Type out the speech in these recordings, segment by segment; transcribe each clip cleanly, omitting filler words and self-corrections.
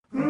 Assalamu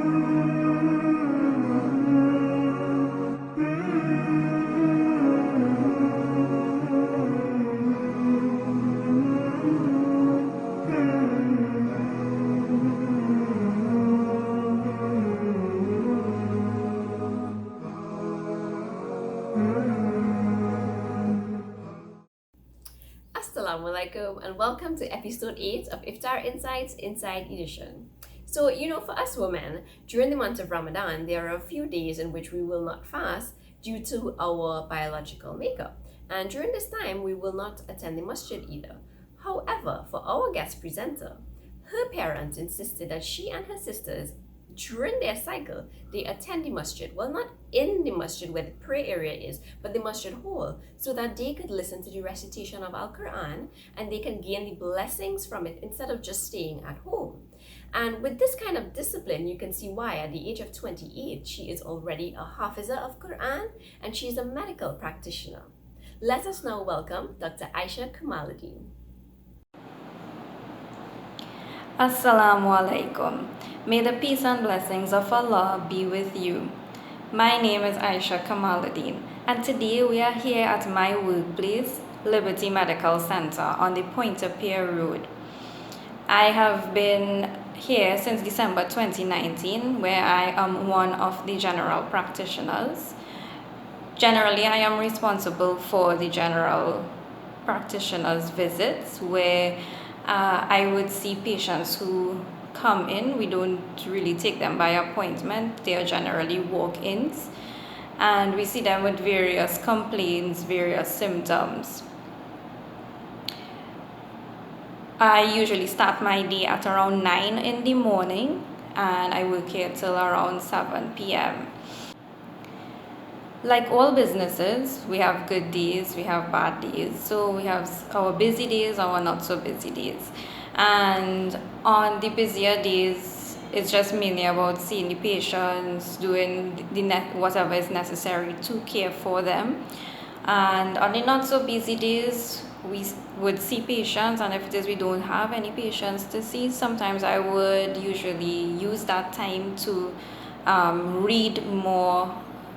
alaikum and welcome to episode 8 of Iftar Insights Inside Edition. So, for us women, during the month of Ramadan, there are a few days in which we will not fast due to our biological makeup. And during this time, we will not attend the masjid either. However, for our guest presenter, her parents insisted that she and her sisters during their cycle, they attend the masjid. Well, not in the masjid where the prayer area is, but the masjid hall, so that they could listen to the recitation of Al Quran and they can gain the blessings from it instead of just staying at home. And with this kind of discipline, you can see why at the age of 28, she is already a Hafiza of Quran and she's a medical practitioner. Let us now welcome Dr. Aisha Kamalodeen. Assalamu alaikum. May the peace and blessings of Allah be with you. My name is Aisha Kamalodeen, and today we are here at my workplace, Liberty Medical Center on the Pointe-a-Pierre Road. I have been here since December 2019, where I am one of the general practitioners. Generally, I am responsible for the general practitioners' visits, where I would see patients who come in. We don't really take them by appointment. They are generally walk-ins. And we see them with various complaints, various symptoms. I usually start my day at around 9 in the morning and I work here till around 7 p.m. Like all businesses, we have good days, we have bad days. So we have our busy days, our not so busy days. And on the busier days, it's just mainly about seeing the patients, doing whatever is necessary to care for them. And on the not so busy days, we would see patients, and if it is we don't have any patients to see, sometimes I would usually use that time to read more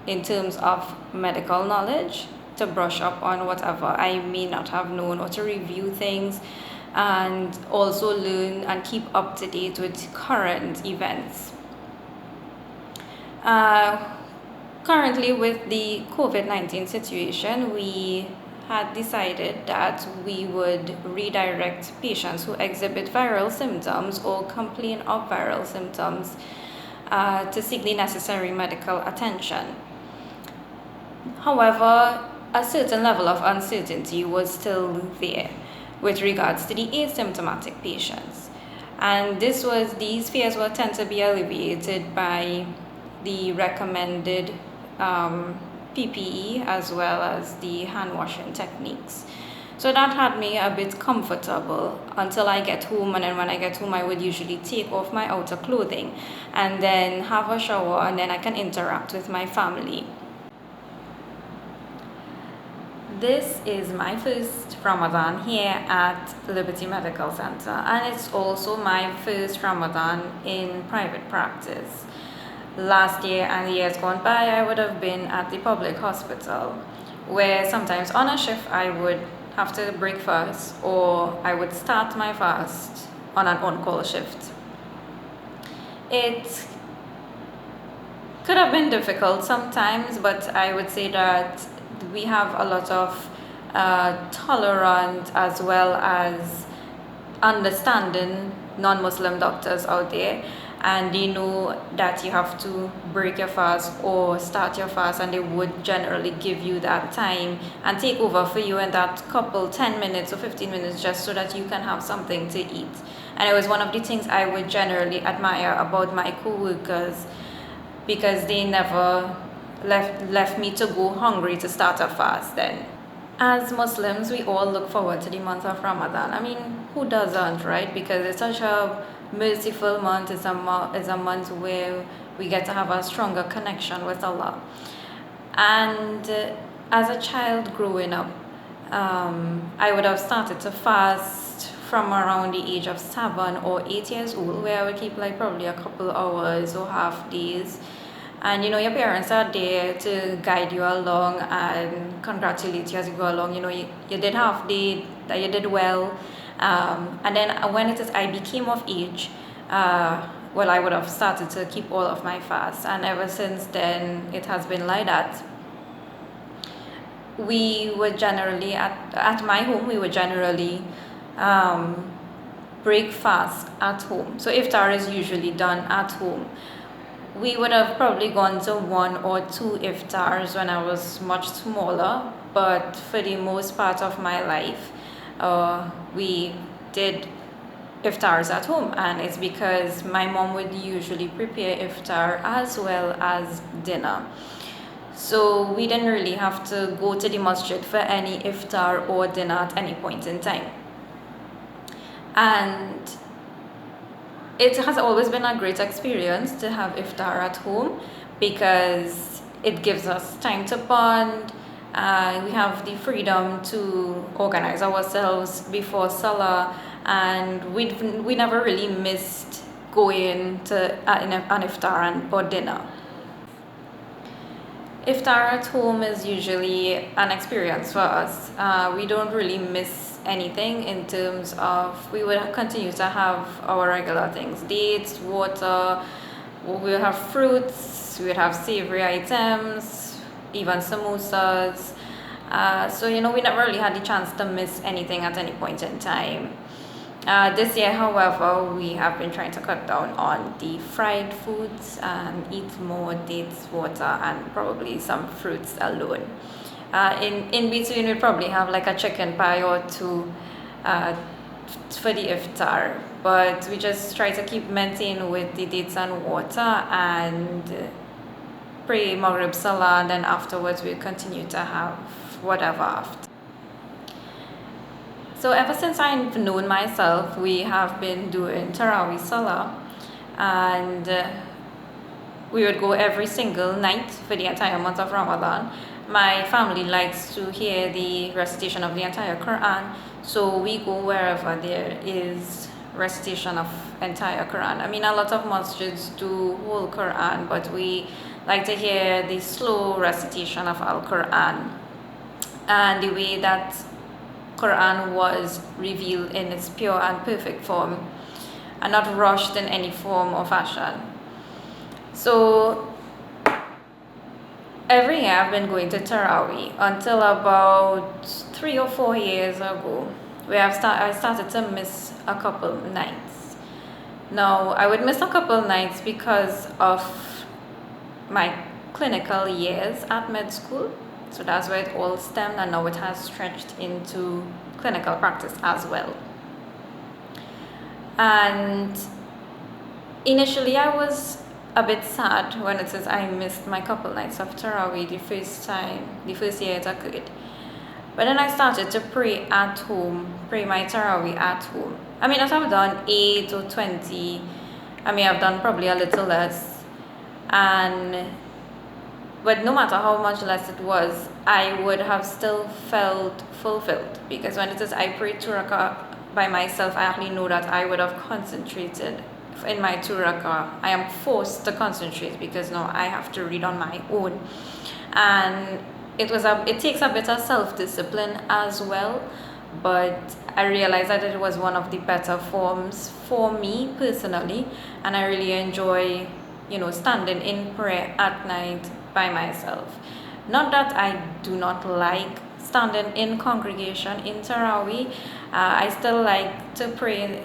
in terms of medical knowledge, to brush up on whatever I may not have known, or to review things and also learn and keep up to date with current events. Currently, with the COVID-19 situation, we had decided that we would redirect patients who exhibit viral symptoms or complain of viral symptoms to seek the necessary medical attention. However, a certain level of uncertainty was still there with regards to the asymptomatic patients. And these fears will tend to be alleviated by the recommended PPE as well as the hand washing techniques. So that had me a bit comfortable until I get home, and then when I get home I would usually take off my outer clothing and then have a shower, and then I can interact with my family. This is my first Ramadan here at Liberty Medical Center, and it's also my first Ramadan in private practice. Last year and the years gone by, I would have been at the public hospital, where sometimes on a shift I would have to break fast, or I would start my fast on an on-call shift. It could have been difficult sometimes, but I would say that we have a lot of tolerant as well as understanding non-Muslim doctors out there, and they know that you have to break your fast or start your fast, and they would generally give you that time and take over for you in that couple 10 minutes or 15 minutes just so that you can have something to eat. And it was one of the things I would generally admire about my co-workers, because they never left me to go hungry to start a fast then. As Muslims, we all look forward to the month of Ramadan. I mean, who doesn't, right? Because it's such a merciful month. It's a month where we get to have a stronger connection with Allah. And as a child growing up, I would have started to fast from around the age of 7 or 8 years old, where I would keep like probably a couple hours or half days. And your parents are there to guide you along and congratulate you as you go along. You did half day, that you did well. And then when I became of age, well, I would have started to keep all of my fasts, and ever since then it has been like that. We would generally at my home we would generally break fast at home. So iftar is usually done at home. We would have probably gone to 1 or 2 iftars when I was much smaller, but for the most part of my life, we did iftars at home, and it's because my mom would usually prepare iftar as well as dinner. So we didn't really have to go to the masjid for any iftar or dinner at any point in time. And it has always been a great experience to have iftar at home because it gives us time to bond. We have the freedom to organize ourselves before Salah, and we never really missed going to an iftar or dinner. Iftar at home is usually an experience for us. We don't really miss anything in terms of, we would continue to have our regular things, dates, water, we would have fruits, we would have savory items, even samosas. So we never really had the chance to miss anything at any point in time. This year, however, we have been trying to cut down on the fried foods and eat more dates, water, and probably some fruits alone. In between, we'll probably have like a chicken pie or two for the iftar, but we just try to keep maintaining with the dates and water and pray Maghrib Salah, and then afterwards we continue to have whatever after. So ever since I've known myself, we have been doing Taraweeh Salah, and we would go every single night for the entire month of Ramadan. My family likes to hear the recitation of the entire Quran, so we go wherever there is recitation of entire Quran. I mean, a lot of masjids do whole Quran, but we like to hear the slow recitation of Al-Quran and the way that Quran was revealed in its pure and perfect form and not rushed in any form or fashion. So every year I've been going to Taraweeh until about 3 or 4 years ago, where I started to miss a couple nights. Now, I would miss a couple nights because of my clinical years at med school. So that's where it all stemmed, and now it has stretched into clinical practice as well. And initially I was a bit sad when it says I missed my couple nights of Taraweeh the first year it occurred. But then I started to pray at home, pray my Taraweeh at home. I mean, as I've done 8 or 20, I may have done probably a little less. But no matter how much less it was, I would have still felt fulfilled, because when it says I pray 2 rakah by myself, I actually know that I would have concentrated in my 2 rakah. I am forced to concentrate because now I have to read on my own, and it takes a bit of self-discipline as well. But I realized that it was one of the better forms for me personally, and I really enjoy standing in prayer at night by myself. Not that I do not like standing in congregation in Taraweeh. I still like to pray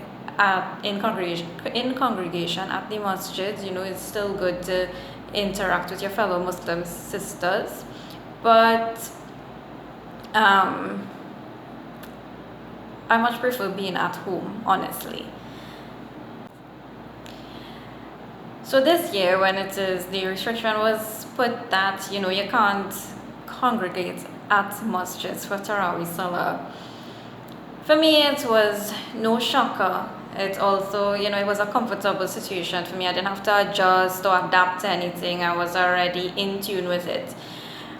in congregation at the masjids. It's still good to interact with your fellow Muslim sisters, but I much prefer being at home, honestly. So this year, when the restriction was put that you can't congregate at masjids for Taraweeh Salah, for me it was no shocker. It also, it was a comfortable situation for me. I didn't have to adjust or adapt to anything. I was already in tune with it.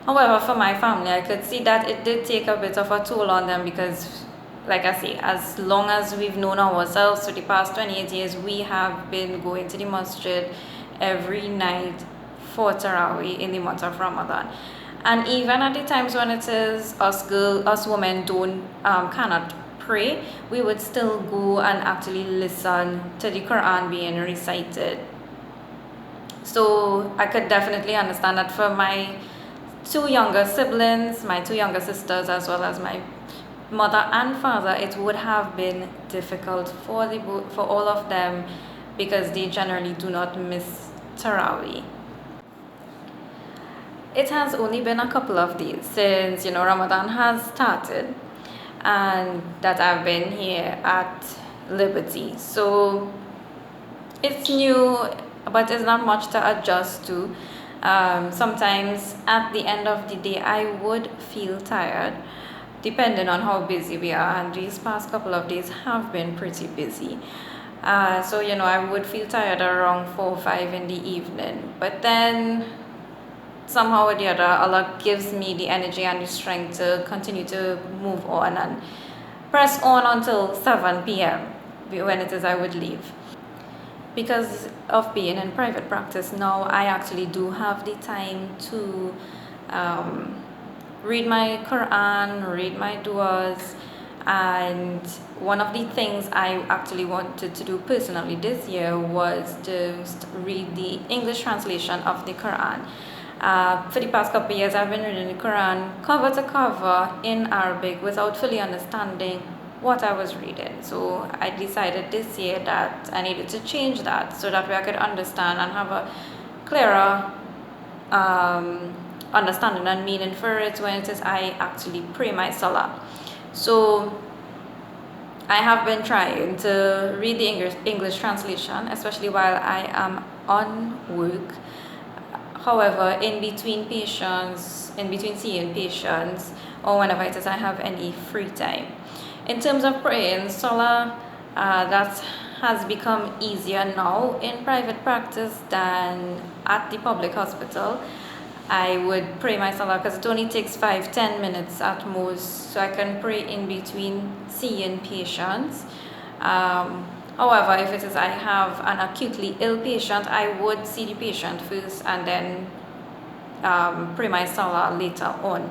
However, for my family, I could see that it did take a bit of a toll on them, because like I say, as long as we've known ourselves for the past 28 years, we have been going to the masjid every night for Tarawih in the month of Ramadan. And even at the times when it is us women cannot pray, we would still go and actually listen to the Quran being recited. So I could definitely understand that for my two younger siblings, my two younger sisters, as well as my mother and father, it would have been difficult for all of them, because they generally do not miss Tarawih. It has only been a couple of days since Ramadan has started, and that I've been here at Liberty. So it's new, but it's not much to adjust to. Sometimes at the end of the day, I would feel tired, depending on how busy we are. And these past couple of days have been pretty busy. So I would feel tired around 4 or 5 in the evening. But then somehow or the other, Allah gives me the energy and the strength to continue to move on and press on until 7 p.m. when it is I would leave. Because of being in private practice now, I actually do have the time to read my Quran, read my du'as. And one of the things I actually wanted to do personally this year was to read the English translation of the Quran. For the past couple of years, I've been reading the Quran cover to cover in Arabic without fully understanding what I was reading. So I decided this year that I needed to change that so that way I could understand and have a clearer understanding and meaning for it when it is I actually pray my salah. So I have been trying to read the English translation, especially while I am on work. However, in between seeing patients, or whenever it is I have any free time. In terms of praying salah, that has become easier now in private practice than at the public hospital. I would pray my salah because it only takes 5-10 minutes at most, so I can pray in between seeing patients. However, if it is I have an acutely ill patient, I would see the patient first and then pray my salah later on.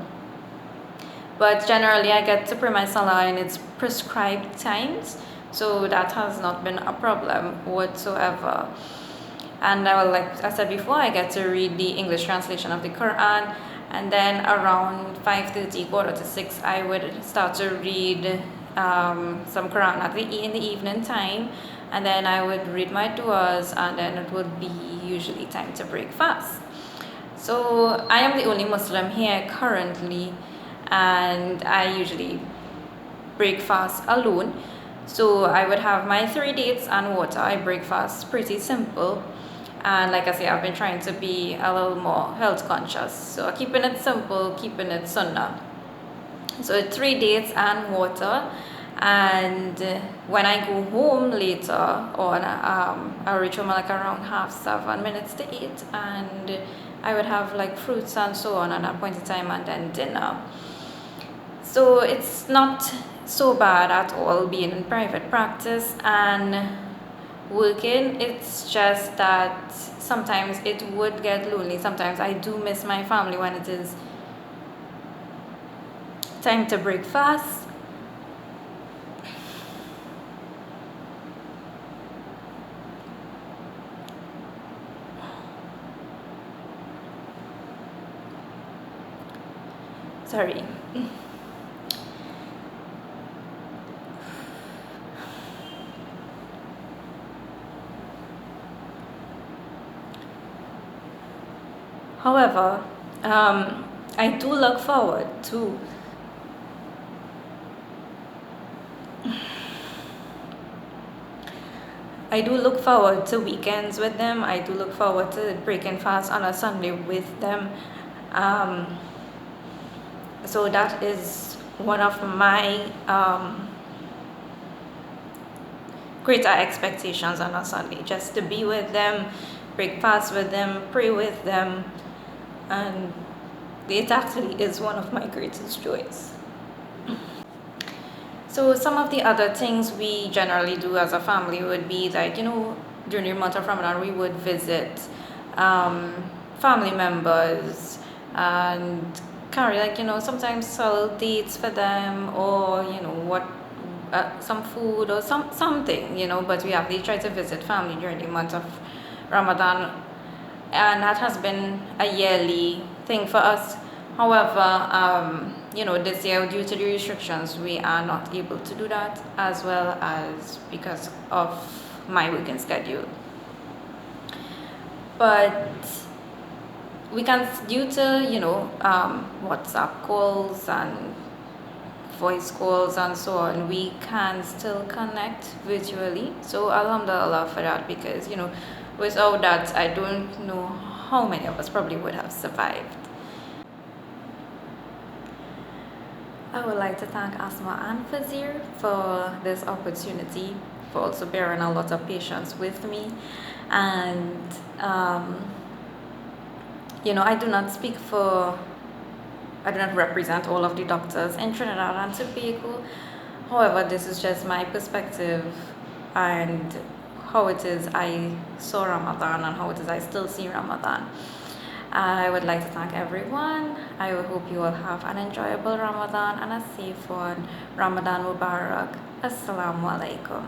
But generally, I get to pray my salah in its prescribed times, so that has not been a problem whatsoever. And like I said before, I get to read the English translation of the Quran, and then around 5:30, 5:45, I would start to read some Quran in the evening time, and then I would read my du'as, and then it would be usually time to break fast. So I am the only Muslim here currently, and I usually break fast alone. So I would have my 3 dates and water. I break fast pretty simple, and like I say, I've been trying to be a little more health conscious, so keeping it simple, keeping it sunnah. So 3 dates and water, and when I go home later on, I reach home like around 7:30 to 8, and I would have like fruits and so on at that point in time, and then dinner. So it's not so bad at all being in private practice and working. It's just that sometimes it would get lonely. Sometimes I do miss my family when it is time to break fast. Sorry. However, I do look forward to weekends with them. I do look forward to breaking fast on a Sunday with them. So that is one of my greater expectations on a Sunday, just to be with them, break fast with them, pray with them, and it actually is one of my greatest joys. So some of the other things we generally do as a family would be like, during the month of Ramadan, we would visit um, family members and carry sometimes sell dates for them, or what some food or something, but we actually try to visit family during the month of Ramadan, and that has been a yearly thing for us. However, this year, due to the restrictions, we are not able to do that, as well as because of my weekend schedule. But we can, due to WhatsApp calls and voice calls and so on, we can still connect virtually. So alhamdulillah for that, because without that, I don't know how many of us probably would have survived. I would like to thank Asma and Fazir for this opportunity, for also bearing a lot of patience with me. And, I do not speak for, I do not represent all of the doctors in Trinidad and Tobago. However, this is just my perspective and how it is I saw Ramadan and how it is I still see Ramadan. I would like to thank everyone. I hope you all have an enjoyable Ramadan and a safe one. Ramadan Mubarak. Assalamu alaikum.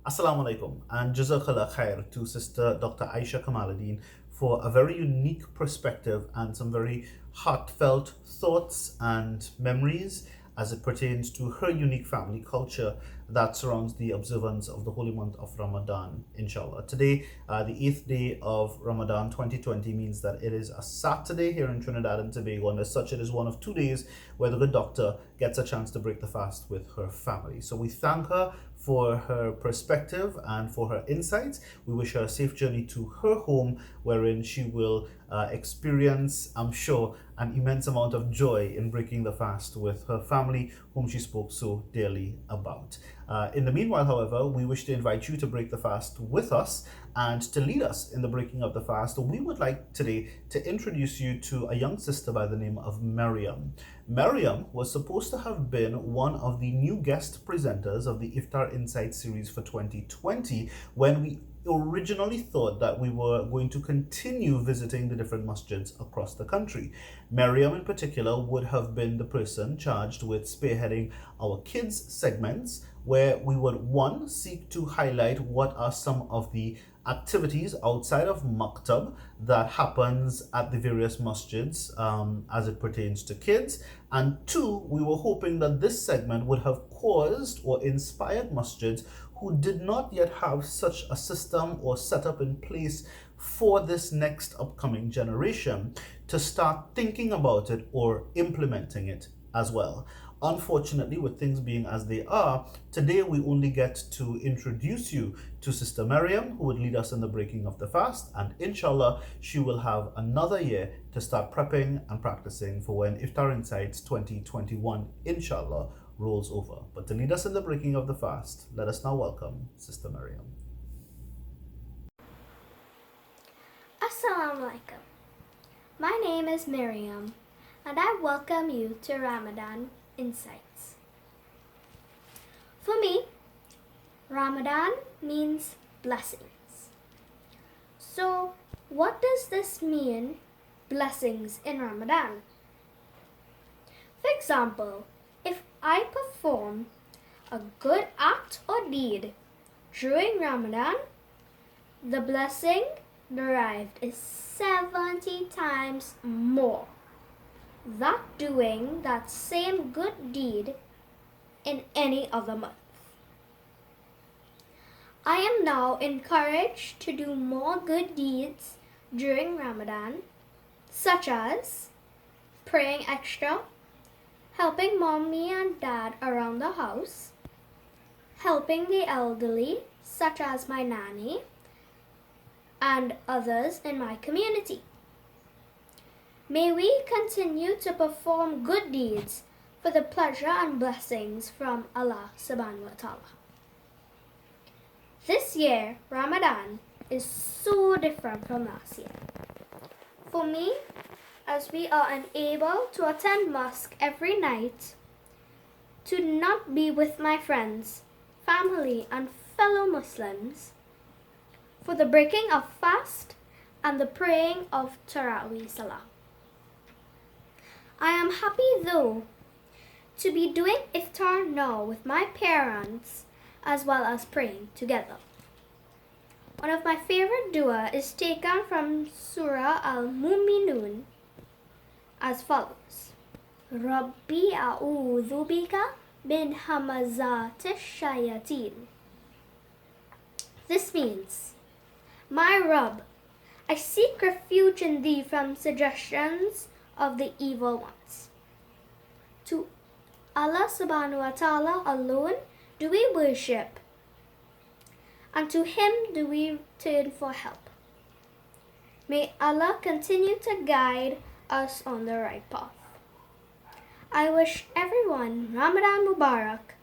Assalamu alaikum and Jazakallah khair to Sister Dr. Aisha Kamalodeen for a very unique perspective and some very heartfelt thoughts and memories as it pertains to her unique family culture that surrounds the observance of the holy month of Ramadan, inshallah. Today, the 8th day of Ramadan 2020 means that it is a Saturday here in Trinidad and Tobago, and as such, it is one of 2 days where the good doctor gets a chance to break the fast with her family. So we thank her for her perspective and for her insights. We wish her a safe journey to her home, wherein she will experience, I'm sure, an immense amount of joy in breaking the fast with her family, whom she spoke so dearly about. In the meanwhile, however, we wish to invite you to break the fast with us and to lead us in the breaking of the fast. We would like today to introduce you to a young sister by the name of Maryam. Maryam was supposed to have been one of the new guest presenters of the Iftar Insights series for 2020, when we originally thought that we were going to continue visiting the different masjids across the country. Maryam in particular would have been the person charged with spearheading our kids segments, where we would, one, seek to highlight what are some of the activities outside of maktab that happens at the various masjids as it pertains to kids, and two, we were hoping that this segment would have caused or inspired masjids who did not yet have such a system or setup in place for this next upcoming generation to start thinking about it or implementing it as well. Unfortunately, with things being as they are, today we only get to introduce you to Sister Maryam, who would lead us in the breaking of the fast, and inshallah, she will have another year to start prepping and practicing for when Iftar Insights 2021, inshallah, rolls over. But to lead us in the breaking of the fast, let us now welcome Sister Maryam. Assalamu alaikum. My name is Miriam, and I welcome you to Ramadan Insights. For me, Ramadan means blessings. So, what does this mean, blessings in Ramadan? For example, if I perform a good act or deed during Ramadan, the blessing derived is 70 times more than doing that same good deed in any other month. I am now encouraged to do more good deeds during Ramadan, such as praying extra, helping mommy and dad around the house, helping the elderly, such as my nanny, and others in my community. May we continue to perform good deeds for the pleasure and blessings from Allah subhanahu wa ta'ala. This year, Ramadan is so different from last year. For me, as we are unable to attend mosque every night, to not be with my friends, family, and fellow Muslims for the breaking of fast and the praying of Tarawih Salah. I am happy though to be doing iftar now with my parents as well as praying together. One of my favorite dua is taken from Surah Al-Mu'minun as follows. Rabbi a'udhu bika min hamazati shayateen. This means, my Rabb, I seek refuge in thee from suggestions of the evil ones. To Allah subhanahu wa ta'ala alone do we worship, and to Him do we turn for help. May Allah continue to guide us on the right path. I wish everyone Ramadan Mubarak.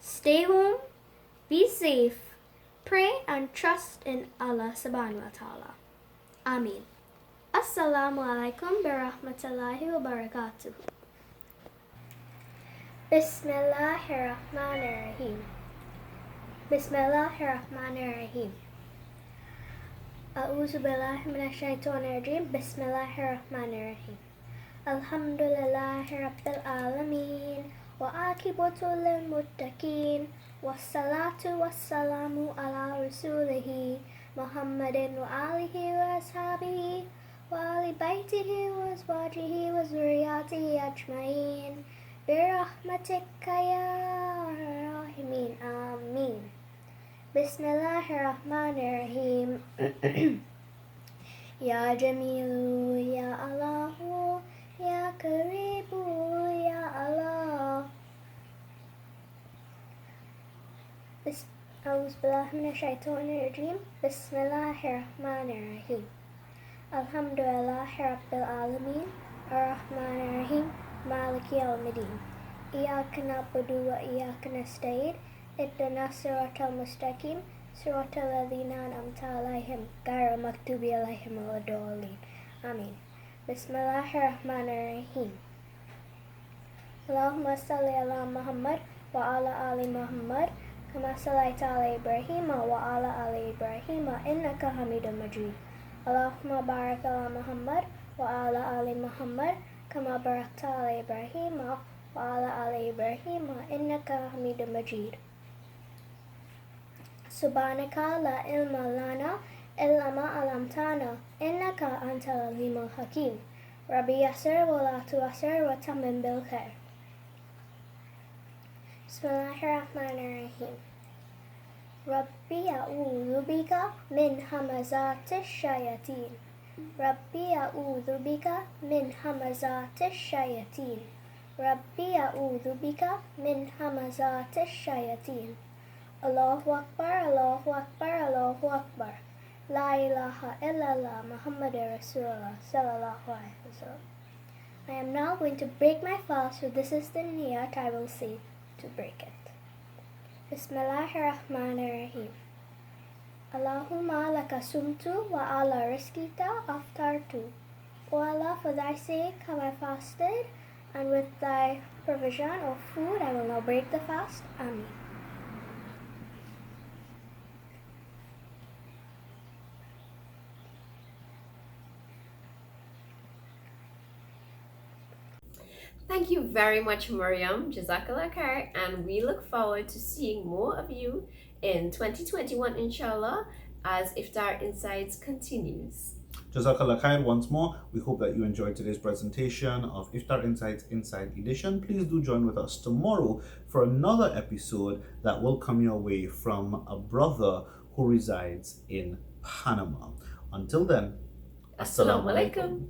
Stay home, be safe, pray and trust in Allah subhanahu wa ta'ala. Ameen. Assalamu alaikum bi rahmatullahi wa barakatuh. Bismillahirrahmanirrahim. Bismillahirrahmanirrahim. A'udhu billahi minash shaitanir rajim. Bismillahirrahmanirrahim. Alhamdulillahi rabbil alameen wa akibatu lil muttaqin wassalatu wassalamu ala rasulihi Muhammadin wa alihi wa ashabihi wa ali baytihi wa azwajihi wa zurriyatihi ajma'in bi rahmatika ya rahimin. Ameen. Bismillahirrahmanirrahim. Ya Jamilu ya Allahu ya Karibu ya Allah. A'udhu billahi minash shaitanir rajim. Bismillahirrahmanirrahim. Alhamdulillahi rabbil alamin arrahmanir rahim maliki yawmiddin. Iyyaka na'budu wa iyyaka nasta'in. Ihdinas siratal mustaqim siratal ladzina an'amta 'alaihim ghairil maghdubi 'alaihim waladdallin. Amin. Bismillahirrahmanirrahim. Allahumma salli ala Muhammad wa ala ali Muhammad kama sallaita ala Ibrahim wa ala ali Ibrahim innaka Hamidum Majid. Allahumma barik ala Muhammad wa ala ali Muhammad kama barakta ala Ibrahim wa ala ali Ibrahim innaka Hamidum Majid. Subhanaka la ilma lana illa ma 'allamtana innaka antal alimul hakim. Rabbi yassir wa la tu'assir wa tammim bil khair. Bismillahirrahmanirrahim. Rabbi a'udhu bika min hamazati shayateen. Rabbi a'udhu bika min hamazati shayateen. Rabbi a'udhu bika min hamazati shayateen. Allahu Akbar, Allahu Akbar, Allahu Akbar. La ilaha illallah Muhammadur Rasulullah sallallahu alaihi wasallam. I am now going to break my fast, so this is the niyat I will say to break it. Bismillahirrahmanirrahim. Allahumma laka sumtu wa ala rizqika aftartu. O Allah, for thy sake have I fasted, and with thy provision of food I will now break the fast. Ameen. Thank you very much, Mariam. Jazakallah khair, and we look forward to seeing more of you in 2021, inshallah, as Iftar Insights continues. Jazakallah khair once more. We hope that you enjoyed today's presentation of Iftar Insights Inside Edition. Please do join with us tomorrow for another episode that will come your way from a brother who resides in Panama. Until then, Assalamu alaikum.